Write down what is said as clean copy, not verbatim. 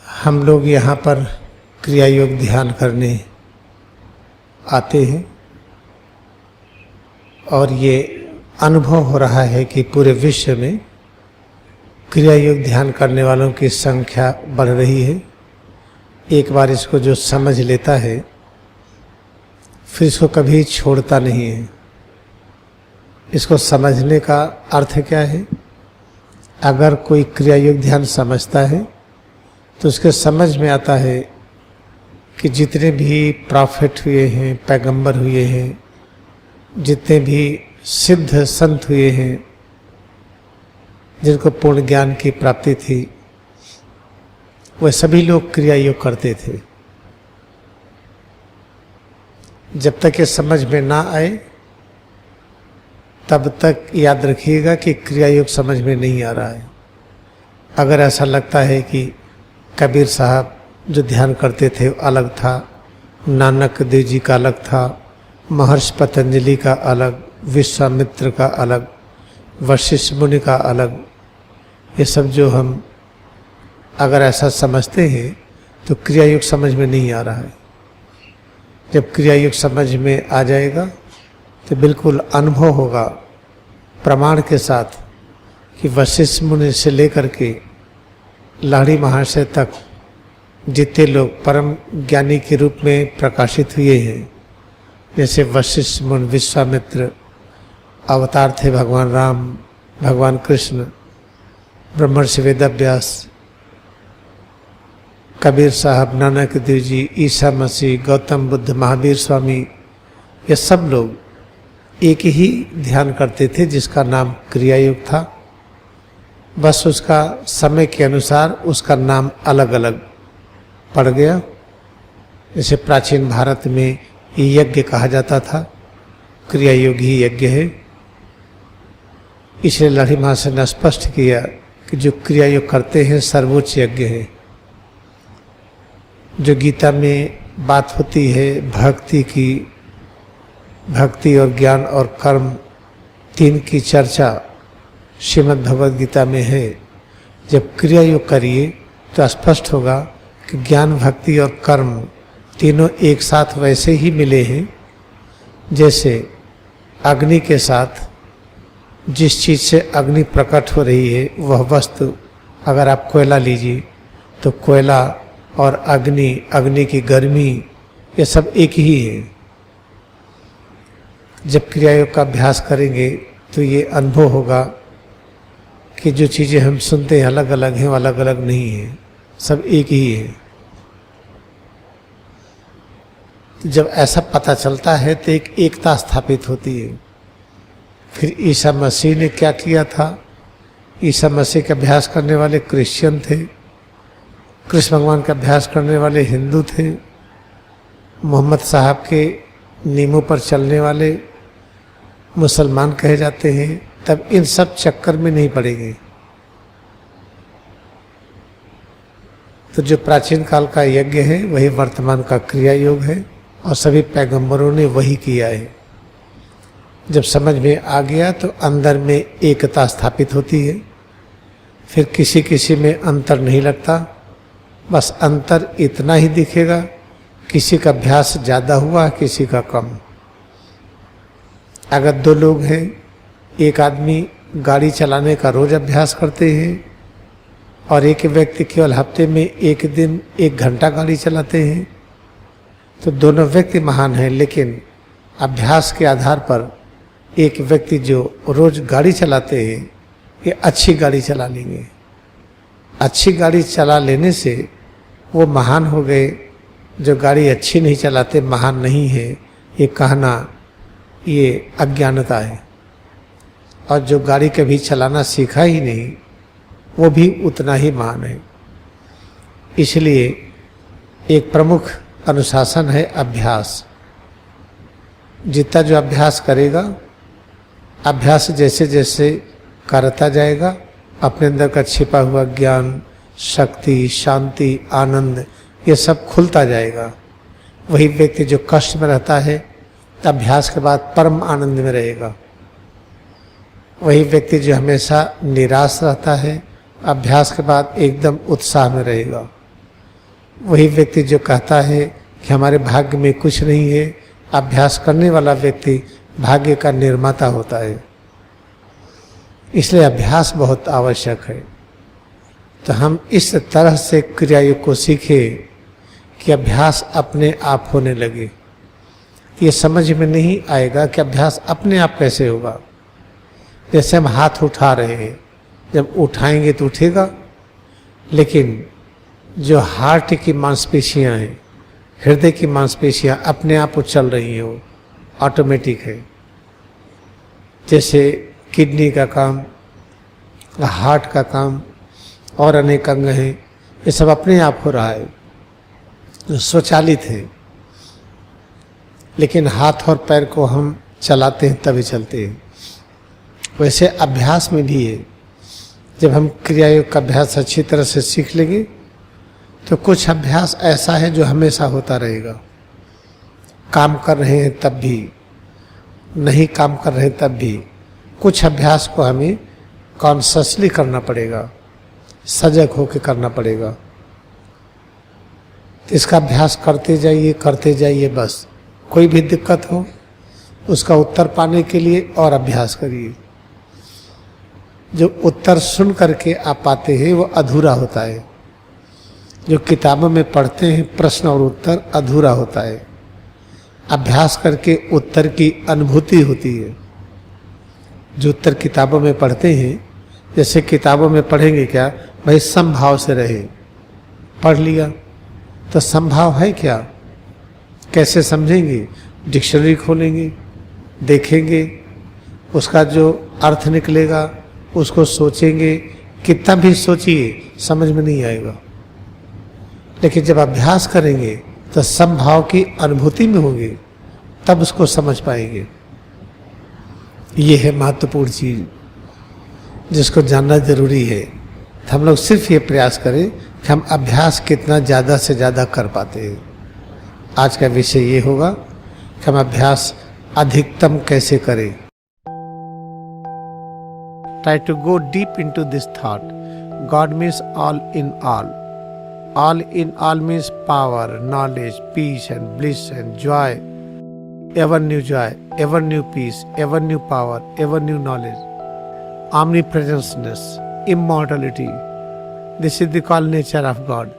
हम लोग यहाँ पर क्रिया योग ध्यान करने आते हैं और ये अनुभव हो रहा है कि पूरे विश्व में क्रिया योग ध्यान करने वालों की संख्या बढ़ रही है। एक बार इसको जो समझ लेता है फिर इसको कभी छोड़ता नहीं है। इसको समझने का अर्थ क्या है? अगर कोई क्रिया योग ध्यान समझता है तो उसके समझ में आता है कि जितने भी प्रॉफिट हुए हैं, पैगंबर हुए हैं, जितने भी सिद्ध संत हुए हैं, जिनको पूर्ण ज्ञान की प्राप्ति थी, वह सभी लोग क्रिया योग करते थे। जब तक ये समझ में ना आए तब तक याद रखिएगा कि क्रिया योग समझ में नहीं आ रहा है। अगर ऐसा लगता है कि कबीर साहब जो ध्यान करते थे अलग था, नानक देव जी का अलग था, महर्षि पतंजलि का अलग, विश्वामित्र का अलग, वशिष्ठ मुनि का अलग, ये सब जो हम अगर ऐसा समझते हैं तो क्रिया योग समझ में नहीं आ रहा है। जब क्रिया योग समझ में आ जाएगा तो बिल्कुल अनुभव होगा प्रमाण के साथ कि वशिष्ठ मुनि से लेकर के लाड़ी महाशय तक जितने लोग परम ज्ञानी के रूप में प्रकाशित हुए हैं, जैसे वशिष्ठ मुनि, विश्वामित्र, अवतार थे भगवान राम, भगवान कृष्ण, ब्रह्मर्षि वेदव्यास, कबीर साहब, नानक देव जी, ईसा मसीह, गौतम बुद्ध, महावीर स्वामी, ये सब लोग एक ही ध्यान करते थे जिसका नाम क्रिया योग था। बस उसका समय के अनुसार उसका नाम अलग अलग पड़ गया। जैसे प्राचीन भारत में यज्ञ कहा जाता था, क्रिया योग ही यज्ञ है। इसलिए लाड़ी महाशय ने स्पष्ट किया कि जो क्रिया योग करते हैं सर्वोच्च यज्ञ है। जो गीता में बात होती है भक्ति की, भक्ति और ज्ञान और कर्म तीन की चर्चा श्रीमद् भगवद गीता में है। जब क्रिया योग करिए तो स्पष्ट होगा कि ज्ञान, भक्ति और कर्म तीनों एक साथ वैसे ही मिले हैं जैसे अग्नि के साथ जिस चीज़ से अग्नि प्रकट हो रही है वह वस्तु, अगर आप कोयला लीजिए तो कोयला और अग्नि, अग्नि की गर्मी, ये सब एक ही है। जब क्रिया योग का अभ्यास करेंगे तो ये अनुभव होगा कि जो चीज़ें हम सुनते हैं अलग अलग हैं, वो अलग अलग नहीं है, सब एक ही है। तो जब ऐसा पता चलता है तो एक एकता स्थापित होती है। फिर ईसा मसीह ने क्या किया था? ईसा मसीह का अभ्यास करने वाले क्रिश्चियन थे, कृष्ण भगवान का अभ्यास करने वाले हिंदू थे, मोहम्मद साहब के नियमों पर चलने वाले मुसलमान कहे जाते हैं। तब इन सब चक्कर में नहीं पड़ेंगे। तो जो प्राचीन काल का यज्ञ है वही वर्तमान का क्रिया योग है और सभी पैगंबरों ने वही किया है। जब समझ में आ गया तो अंदर में एकता स्थापित होती है। फिर किसी किसी में अंतर नहीं लगता, बस अंतर इतना ही दिखेगा, किसी का अभ्यास ज़्यादा हुआ, किसी का कम। अगर दो लोग हैं, एक आदमी गाड़ी चलाने का रोज अभ्यास करते हैं और एक व्यक्ति केवल हफ्ते में एक दिन 1 घंटा गाड़ी चलाते हैं, तो दोनों व्यक्ति महान हैं। लेकिन अभ्यास के आधार पर एक व्यक्ति जो रोज गाड़ी चलाते हैं ये अच्छी गाड़ी चला लेंगे। अच्छी गाड़ी चला लेने से वो महान हो गए। जो गाड़ी अच्छी नहीं चलाते महान नहीं है, ये कहना ये अज्ञानता है। और जो गाड़ी कभी चलाना सीखा ही नहीं वो भी उतना ही महान है। इसलिए एक प्रमुख अनुशासन है अभ्यास। जितना जो अभ्यास करेगा, अभ्यास जैसे जैसे करता जाएगा, अपने अंदर का छिपा हुआ ज्ञान, शक्ति, शांति, आनंद, ये सब खुलता जाएगा। वही व्यक्ति जो कष्ट में रहता है अभ्यास के बाद परम आनंद में रहेगा। वही व्यक्ति जो हमेशा निराश रहता है अभ्यास के बाद एकदम उत्साह में रहेगा। वही व्यक्ति जो कहता है कि हमारे भाग्य में कुछ नहीं है, अभ्यास करने वाला व्यक्ति भाग्य का निर्माता होता है। इसलिए अभ्यास बहुत आवश्यक है। तो हम इस तरह से क्रियायोग को सीखें कि अभ्यास अपने आप होने लगे। ये समझ में नहीं आएगा कि अभ्यास अपने आप कैसे होगा। जैसे हम हाथ उठा रहे हैं, जब उठाएंगे तो उठेगा, लेकिन जो हार्ट की मांसपेशियां हैं, हृदय की मांसपेशियां अपने आप उछल रही हैं, वो ऑटोमेटिक है। जैसे किडनी का काम, हार्ट का काम और अनेक अंग हैं, ये सब अपने आप हो रहा है, स्वचालित है। लेकिन हाथ और पैर को हम चलाते हैं तभी चलते हैं। वैसे अभ्यास में भी है। जब हम क्रियायोग का अभ्यास अच्छी तरह से सीख लेंगे तो कुछ अभ्यास ऐसा है जो हमेशा होता रहेगा। काम कर रहे हैं तब भी, नहीं काम कर रहे तब भी, कुछ अभ्यास को हमें कॉन्शसली करना पड़ेगा, सजग होकर करना पड़ेगा। इसका अभ्यास करते जाइए बस। कोई भी दिक्कत हो उसका उत्तर पाने के लिए और अभ्यास करिए। जो उत्तर सुन करके आप पाते हैं वो अधूरा होता है। जो किताबों में पढ़ते हैं प्रश्न और उत्तर अधूरा होता है। अभ्यास करके उत्तर की अनुभूति होती है। जो उत्तर किताबों में पढ़ते हैं, जैसे किताबों में पढ़ेंगे क्या, भाई समभाव से रहे, पढ़ लिया तो समभाव है क्या, कैसे समझेंगे, डिक्शनरी खोलेंगे, देखेंगे, उसका जो अर्थ निकलेगा उसको सोचेंगे, कितना भी सोचिए समझ में नहीं आएगा। लेकिन जब अभ्यास करेंगे तो समभाव की अनुभूति में होंगे, तब उसको समझ पाएंगे। ये है महत्वपूर्ण चीज जिसको जानना जरूरी है। तो हम लोग सिर्फ ये प्रयास करें कि हम अभ्यास कितना ज़्यादा से ज़्यादा कर पाते हैं। आज का विषय ये होगा कि हम अभ्यास अधिकतम कैसे करें। Try to go deep into this thought. God means all in all. All in all means power, knowledge, peace and bliss and joy. Ever new joy, ever new peace, ever new power, ever new knowledge. Omnipresenceness, immortality. This is the called nature of God.